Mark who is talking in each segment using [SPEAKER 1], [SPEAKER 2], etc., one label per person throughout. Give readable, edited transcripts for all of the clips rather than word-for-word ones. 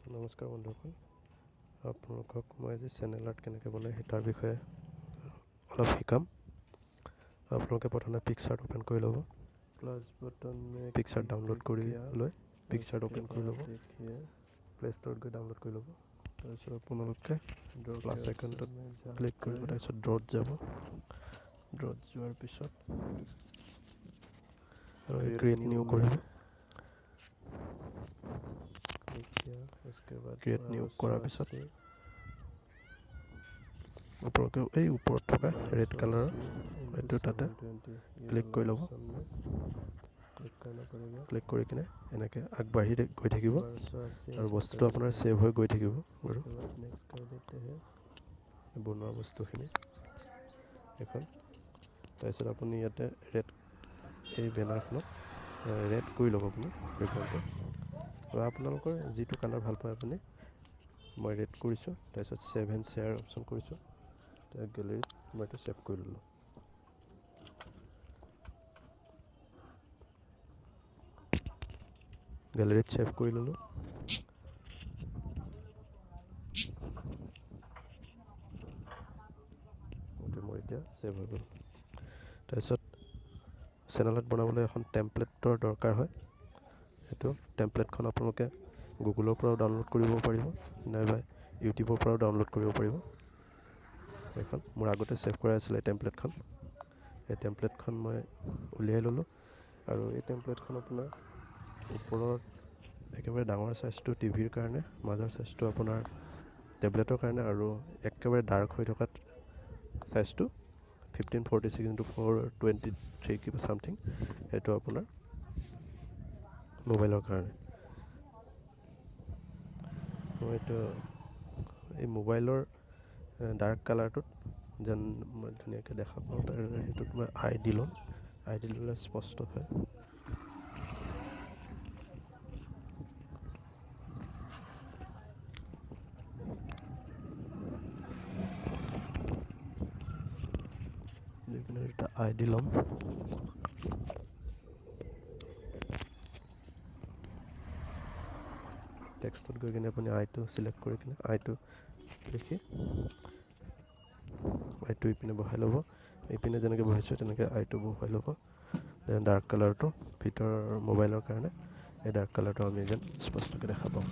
[SPEAKER 1] নমস্কাৰ বন্ধুসকল, আপোনালোকক মই আজি চেনেল আৰ্ট কেনেকৈ বনায় সেই তাৰ বিষয়ে অলপ শিকাম। আপোনালোকে প্ৰথমে পিকচাৰ্ট ওপেন কৰি ল'ব।
[SPEAKER 2] प्लस बटन में
[SPEAKER 1] পিকচাৰ্ট ডাউনলোড কৰি লৈ পিকচাৰ্ট ওপেন কৰি ল'ব। প্লে ষ্ট'ৰত গৈ ডাউনলোড কৰি ল'ব। তাৰপিছত আপোনালোকে প্লাছ আইকনটোত ক্লিক কৰিব, তাৰপিছত ড্ৰত যাব। ড্ৰত যোৱাৰ পিছত ক্ৰিয়েট নিউ কৰিব। ক্ৰিয়েট নিউ কৰাৰ পিছত আপোনালোকে এই ওপৰত থকা ৰেড কালাৰৰ এইটো তাতে ক্লিক কৰি ল'ব। ক্লিক কৰি কিনে এনেকৈ আগবাঢ়ি গৈ থাকিব আৰু বস্তুটো আপোনাৰ ছেভ হৈ গৈ থাকিব বাৰু বনোৱা বস্তুখিনি এখন। তাৰপিছত আপুনি ইয়াতে এই বেনাৰখনত ৰেড কৰি ল'ব আপুনি বেকগ্ৰাউণ্ডটো, বা আপোনালোকৰ যিটো কালাৰ ভাল পায় আপুনি। মই ৰেড কৰিছোঁ, তাৰপিছত ছেভ এণ্ড শ্বেয়াৰ অপশ্যন কৰিছোঁ। গেলেৰীত মই এইটো ছেভ কৰি ল'লোঁ। গেলেৰীত ছেভ কৰি ল'লোঁ। মোৰ এতিয়া ছেভ হৈ গ'ল। তাৰপিছত চেনেল আৰ্ট বনাবলৈ এখন টেমপ্লেটৰ দৰকাৰ হয়। সেইটো টেমপ্লেটখন আপোনালোকে গুগলৰ পৰাও ডাউনলোড কৰিব পাৰিব, নাইবা ইউটিউবৰ পৰাও ডাউনলোড কৰিব পাৰিব। এইখন মোৰ আগতে ছেভ কৰা আছিলে টেমপ্লেটখন। এই টেমপ্লেটখন মই উলিয়াই ল'লোঁ, আৰু এই টেমপ্লেটখন আপোনাৰ ওপৰত একেবাৰে ডাঙৰ চাইজটো টিভিৰ কাৰণে, মাজৰ চাইজটো আপোনাৰ টেবলেটৰ কাৰণে, আৰু একেবাৰে ডাৰ্ক হৈ থকাত চাইজটো 1546x423 কিবা চামথিং, সেইটো আপোনাৰ মোবাইলৰ কাৰণে। মই এইটো এই মোবাইলৰ ডাৰ্ক কালাৰটোত যেন মই ধুনীয়াকৈ দেখা পাওঁ, তাৰ সেইটোত মই আই দি ল'ম। আই দি ল'লে স্পষ্ট হয়। দি কিনে এটা আই দি ল'ম। টেক্সটত গৈ কিনে আপুনি আইটো চিলেক্ট কৰি কিনে আইটো লিখি আইটো ইপিনে বহাই ল'ব। ইপিনে যেনেকৈ বহাইছোঁ তেনেকৈ আইটো বহাই ল'ব। দেন ডাৰ্ক কালাৰটো ভিতৰৰ মোবাইলৰ কাৰণে এই ডাৰ্ক কালাৰটো আমি যেন স্পষ্টকৈ দেখা পাওঁ।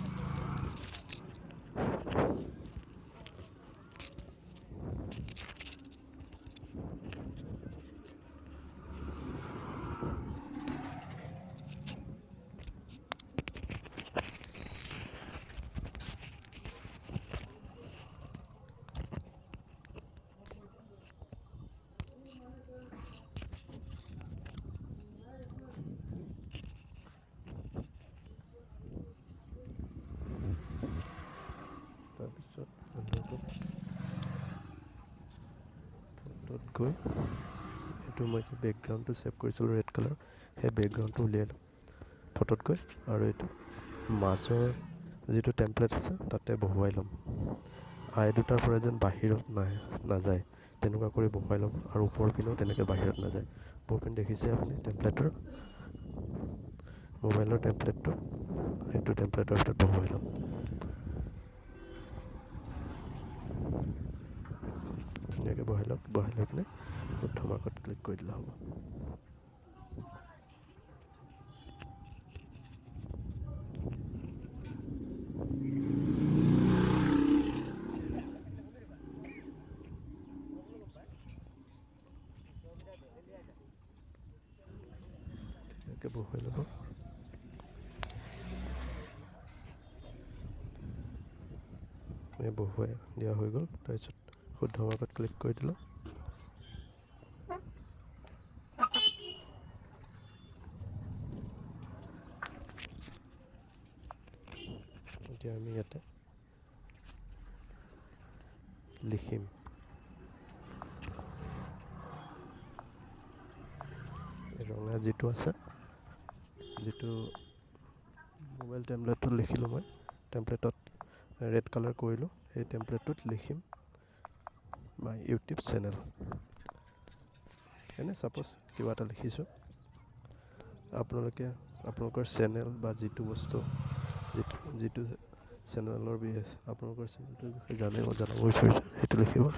[SPEAKER 1] তাৰপিছত ফটোত গৈ এইটো মই যে বেকগ্ৰাউণ্ডটো ছেভ কৰিছিলোঁ ৰেড কালাৰ, সেই বেকগ্ৰাউণ্ডটো উলিয়াই ল'ম ফটোত গৈ, আৰু এইটো মাজৰ যিটো টেমপ্লেট আছে তাতে বহুৱাই ল'ম। আই দুটাৰ পৰা যেন বাহিৰত নাযায় তেনেকুৱা কৰি বহুৱাই ল'ম, আৰু ওপৰ পিনেও তেনেকৈ বাহিৰত নাযায়। ওপৰ পিনে দেখিছে আপুনি টেমপ্লেটৰ মোবাইলৰ টেমপ্লেটটো, সেইটো টেমপ্লেটৰ ভিতৰত বহুৱাই ল'ম। ধুনীয়াকৈ বহাই লওক। বহাই লৈ পিনে শুদ্ধ মাৰ্কত ক্লিক কৰি দিলে হ'ব। ধুনীয়াকৈ বহুৱাই ল'ব। বহুৱাই দিয়া হৈ গ'ল। তাৰপিছত শুদ্ধ মাৰ্কত ক্লিক কৰি দিলোঁ। এতিয়া আমি ইয়াতে লিখিম। ৰঙা যিটো আছে, যিটো মোবাইল টেমপ্লেটত লিখিলোঁ মই, টেমপ্লেটত ৰেড কালাৰ কৰিলোঁ, সেই টেমপ্লেটটোত লিখিম মাই ইউটিউব চেনেল। এনে ছাপ'জ কিবা এটা লিখিছোঁ। আপোনালোকে আপোনালোকৰ চেনেল বা যিটো বস্তু যিটো চেনেলৰ আপোনালোকৰ চেনেলটোৰ বিষয়ে জানিব জনাব বিচাৰিছোঁ সেইটো লিখিব।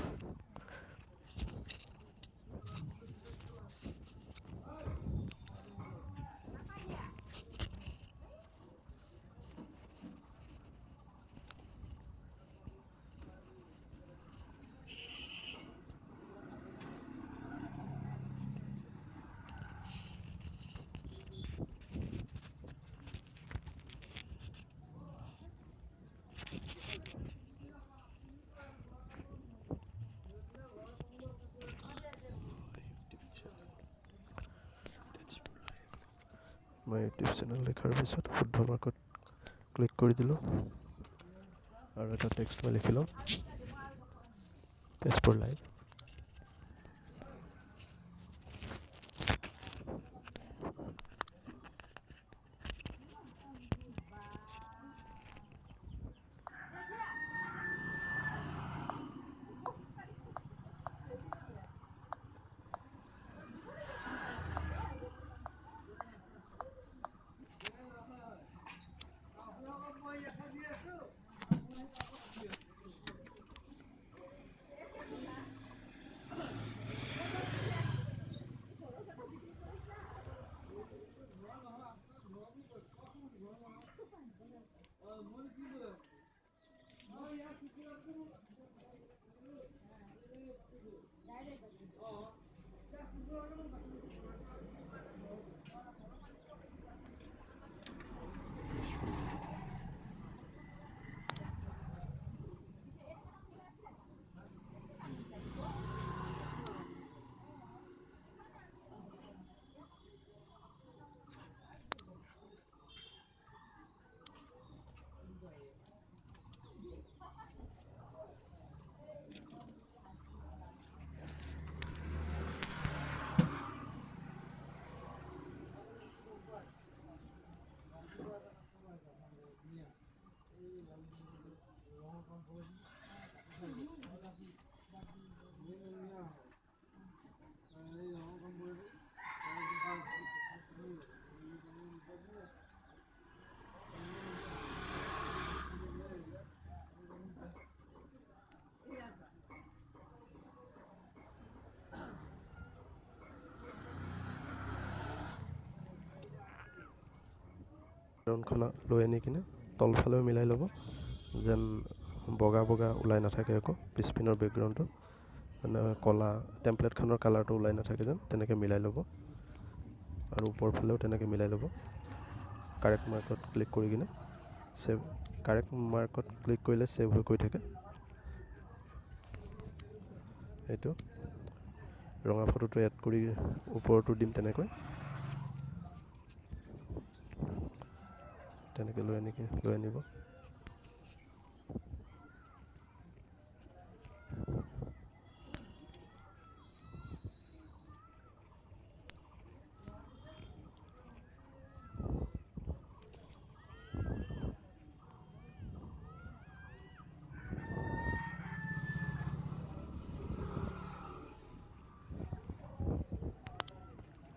[SPEAKER 1] মই ইউটিউব চেনেল লিখাৰ পিছত শুদ্ধ মাৰ্কত ক্লিক কৰি দিলোঁ আৰু এটা টেক্সট মই লিখি লওঁ, তেজপুৰ লাইভ। বেকগ্ৰাউণ্ডখন লৈ আনি কিনে তলফালেও মিলাই ল'ব, যেন বগা বগা ওলাই নাথাকে আকৌ পিছপিনৰ বেকগ্ৰাউণ্ডটো, মানে ক'লা টেম্পলেটখনৰ কালাৰটো ওলাই নাথাকে যেন তেনেকৈ মিলাই ল'ব। আৰু ওপৰ ফালেও তেনেকৈ মিলাই ল'ব। কাৰেক্ট মাৰ্কত ক্লিক কৰি কিনে ছেভ, কাৰেক্ট মাৰ্কত ক্লিক কৰিলে ছেভ হৈ গৈ থাকে। এইটো ৰঙা ফটোটো এড কৰি ওপৰতো দিম তেনেকৈ লৈ আনিব।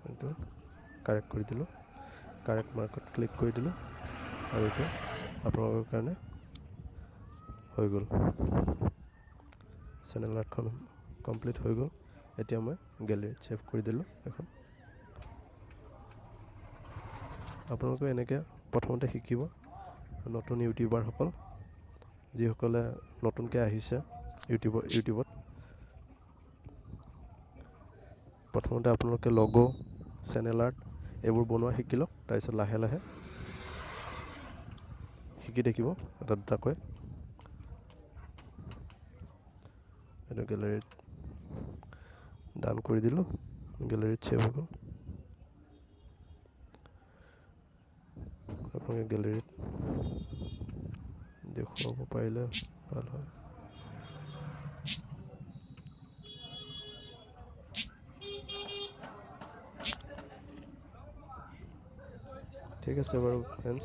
[SPEAKER 1] এইটো কাৰেক্ট কৰি দিলোঁ, কাৰেক্ট মাৰ্কত ক্লিক কৰি দিলোঁ আৰু এইটো আপোনালোকৰ কাৰণে হৈ গ'ল। চেনেল আৰ্টখন কমপ্লিট হৈ গ'ল। এতিয়া মই গেলেৰীত ছেভ কৰি দিলোঁ এখন। আপোনালোকে এনেকৈ প্ৰথমতে শিকিব, নতুন ইউটিউবাৰসকল যিসকলে নতুনকৈ আহিছে ইউটিউবত। প্ৰথমতে আপোনালোকে লগো, চেনেল আৰ্ট এইবোৰ বনোৱা শিকি লওক, তাৰপিছত লাহে লাহে শিকি থাকিব এটা দুটাকৈ। এইটো গেলেৰীত ডান কৰি দিলোঁ, গেলেৰীত ছেভ হৈ গ'ল। আপোনালোকে গেলেৰীত দেখুৱাব পাৰিলে ভাল হয়। ঠিক আছে বাৰু ফ্ৰেণ্ডছ,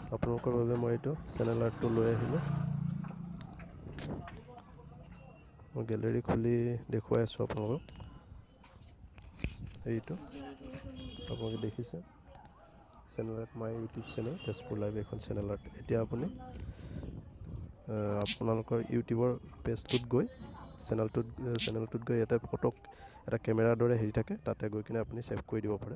[SPEAKER 1] আপোনালোকৰ বাবে মই এইটো চেনেল আৰ্টটো লৈ আহিলোঁ। মই গেলেৰী খুলি দেখুৱাই আছোঁ আপোনালোকক। এইটো আপোনালোকে দেখিছে channel at my YouTube channel Tezpur live এখন চেনেল আৰ্ট। এতিয়া আপুনি আপোনালোকৰ ইউটিউবৰ পেজটোত গৈ চেনেলটোত গৈ ইয়াতে ফটো এটা কেমেৰাৰ দৰে হেৰি থাকে, তাতে গৈ কিনে আপুনি ছেভ কৰি দিব পাৰে।